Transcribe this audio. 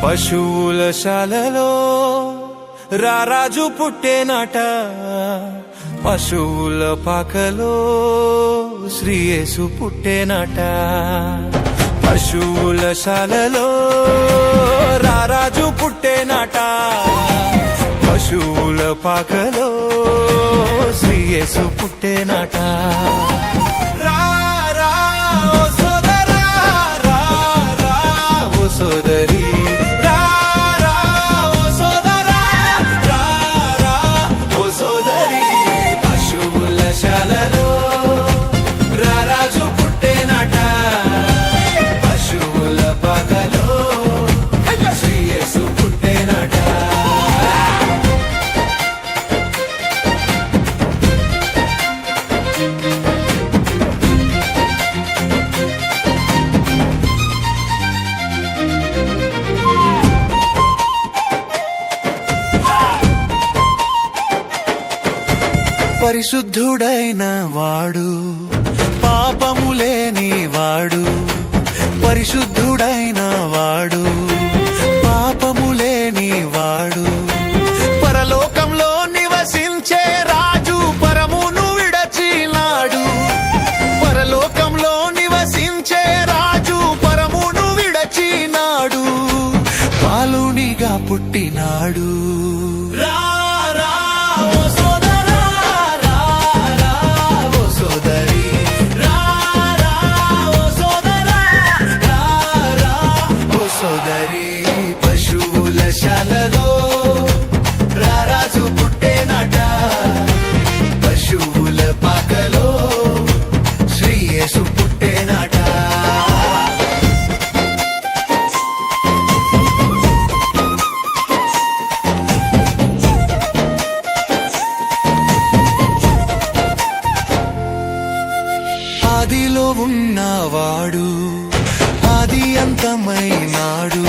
పశువుల శాలలో రారాజు పుట్టేనాట, పశువుల పాకలో శ్రీయేసు పుట్టేనాట. పశువుల శాలలో రారాజు పుట్టేనాట, పశువుల పాకలో శ్రీయేసు పుట్టేనాట. రా రా ఓ సోదరా, రా రా ఓ సోదరి, పరిశుద్ధుడైన వాడు, పాపము లేని వాడు, పరిశుద్ధుడైన వాడు, పాపము లేని వాడు, పరలోకంలో నివసించే రాజు పరమును విడచినాడు. పరలోకంలో నివసించే రాజు పరమును విడచినాడు, పాలునిగా పుట్టినాడు. పశువుల శాలలో రారాజు పుట్టేనాట, పశువుల పాకలో శ్రీయేసు పుట్టేనాట. ఆదిలో ఉన్నవాడు ఆది అంతమైనాడు,